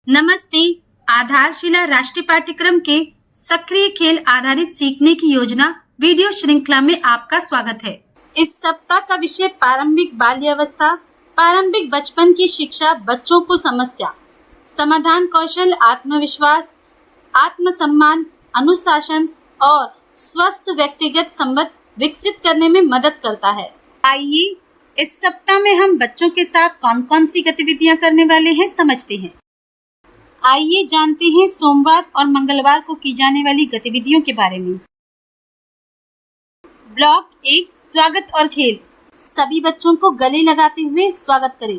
नमस्ते। आधारशिला राष्ट्रीय पाठ्यक्रम के सक्रिय खेल आधारित सीखने की योजना वीडियो श्रृंखला में आपका स्वागत है। इस सप्ताह का विषय प्रारंभिक बाल्यावस्था, प्रारंभिक बचपन की शिक्षा, बच्चों को समस्या, समाधान कौशल, आत्मविश्वास, आत्मसम्मान, अनुशासन और स्वस्थ व्यक्तिगत संबंध विकसित करने में मदद करता है। आइए इस सप्ताह में हम बच्चों के साथ कौन कौन सी गतिविधियां करने वाले हैं समझते हैं। आइए जानते हैं सोमवार और मंगलवार को की जाने वाली गतिविधियों के बारे में। ब्लॉक 1 स्वागत और खेल। सभी बच्चों को गले लगाते हुए स्वागत करें।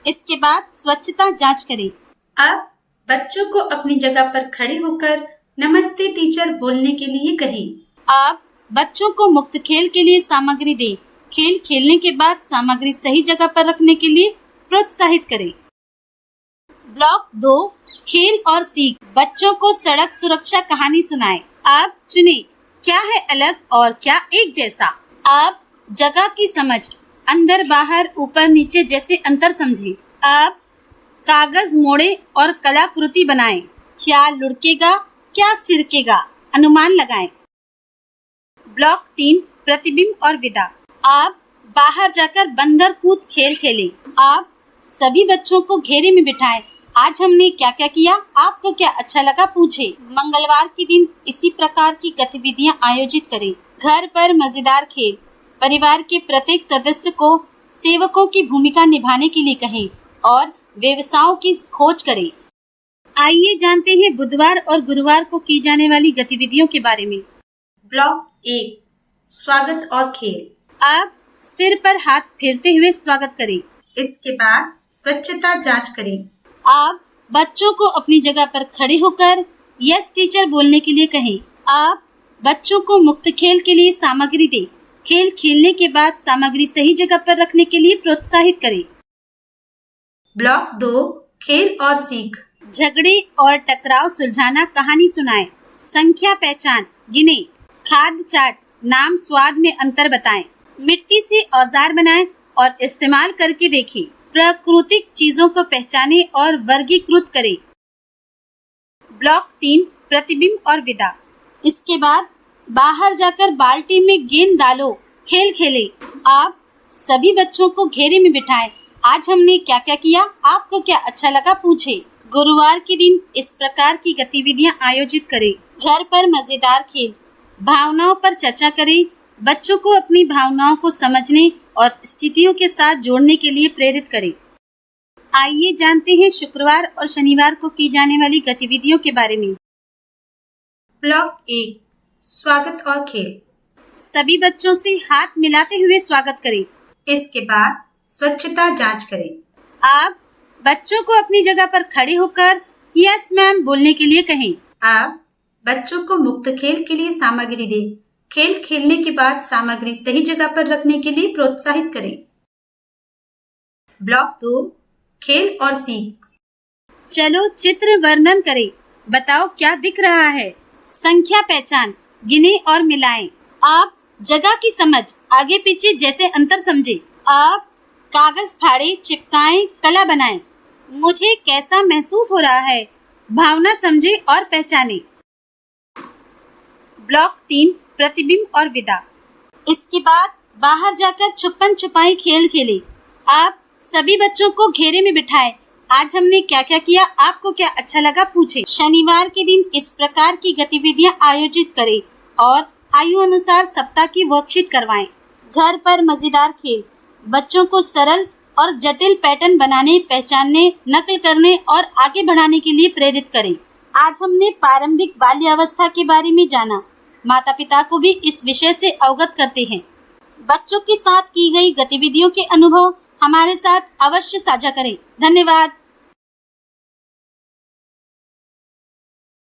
इसके बाद स्वच्छता जांच करें। अब बच्चों को अपनी जगह पर खड़े होकर नमस्ते टीचर बोलने के लिए कहें। आप बच्चों को मुक्त खेल के लिए सामग्री दें। खेल खेलने के बाद सामग्री सही जगह पर रखने के लिए प्रोत्साहित करें। ब्लॉक 2 खेल और सीख। बच्चों को सड़क सुरक्षा कहानी सुनाएं। आप चुनें क्या है अलग और क्या एक जैसा। आप जगह की समझ, अंदर बाहर ऊपर नीचे जैसे अंतर समझें। आप कागज मोड़ें और कलाकृति बनाएं। क्या लुढ़केगा क्या सिरकेगा, अनुमान लगाएं। ब्लॉक 3 प्रतिबिंब और विदा। आप बाहर जाकर बंदर कूद खेल खेलें। आप सभी बच्चों को घेरे में बिठाएं। आज हमने क्या क्या किया, आपको क्या अच्छा लगा पूछे। मंगलवार के दिन इसी प्रकार की गतिविधियां आयोजित करें। घर पर मजेदार खेल। परिवार के प्रत्येक सदस्य को सेवकों की भूमिका निभाने के लिए कहें और व्यवसायों की खोज करें। आइए जानते हैं बुधवार और गुरुवार को की जाने वाली गतिविधियों के बारे में। ब्लॉक 1 स्वागत और खेल। आप सिर पर हाथ फेरते हुए स्वागत करें। इसके बाद स्वच्छता जांच करें। आप बच्चों को अपनी जगह पर खड़े होकर यस टीचर बोलने के लिए कहें। आप बच्चों को मुक्त खेल के लिए सामग्री दें। खेल खेलने के बाद सामग्री सही जगह पर रखने के लिए प्रोत्साहित करें। ब्लॉक 2 खेल और सीख। झगड़े और टकराव सुलझाना कहानी सुनाएं। संख्या पहचान, गिने। खाद्य चाट, नाम स्वाद में अंतर बताएं। मिट्टी से औजार बनाएं और इस्तेमाल करके देखें। प्राकृतिक चीजों को पहचानें और वर्गीकृत करें। ब्लॉक 3 प्रतिबिंब और विदा। इसके बाद बाहर जाकर बाल्टी में गेंद डालो, खेल खेलें। आप सभी बच्चों को घेरे में बिठाएं। आज हमने क्या क्या किया, आपको क्या अच्छा लगा पूछे। गुरुवार के दिन इस प्रकार की गतिविधियां आयोजित करें। घर पर मजेदार खेल। भावनाओं पर चर्चा करें। बच्चों को अपनी भावनाओं को समझने और स्थितियों के साथ जोड़ने के लिए प्रेरित करें। आइए जानते हैं शुक्रवार और शनिवार को की जाने वाली गतिविधियों के बारे में। ब्लॉक 1 स्वागत और खेल। सभी बच्चों से हाथ मिलाते हुए स्वागत करें। इसके बाद स्वच्छता जांच करें। आप बच्चों को अपनी जगह पर खड़े होकर यस मैम बोलने के लिए कहें। आप बच्चों को मुक्त खेल के लिए सामग्री दें। खेल खेलने के बाद सामग्री सही जगह पर रखने के लिए प्रोत्साहित करें। ब्लॉक 2 खेल और सीख। चलो चित्र वर्णन करें। बताओ क्या दिख रहा है। संख्या पहचान, गिने और मिलाएं। आप जगह की समझ, आगे पीछे जैसे अंतर समझें। आप कागज फाड़े, चिपकाएं, कला बनाएं। मुझे कैसा महसूस हो रहा है, भावना समझे और पहचाने। ब्लॉक 3 प्रतिबिंब और विदा। इसके बाद बाहर जाकर छुपन छुपाई खेल खेले। आप सभी बच्चों को घेरे में बिठाएं। आज हमने क्या क्या किया, आपको क्या अच्छा लगा पूछे। शनिवार के दिन इस प्रकार की गतिविधियां आयोजित करें और आयु अनुसार सप्ताह की वर्कशीट करवाएं। घर पर मजेदार खेल। बच्चों को सरल और जटिल पैटर्न बनाने, पहचानने, नकल करने और आगे बढ़ाने के लिए प्रेरित करें। आज हमने प्रारंभिक बाल्यावस्था के बारे में जाना। माता पिता को भी इस विषय से अवगत करते हैं। बच्चों के साथ की गई गतिविधियों के अनुभव हमारे साथ अवश्य साझा करें। धन्यवाद।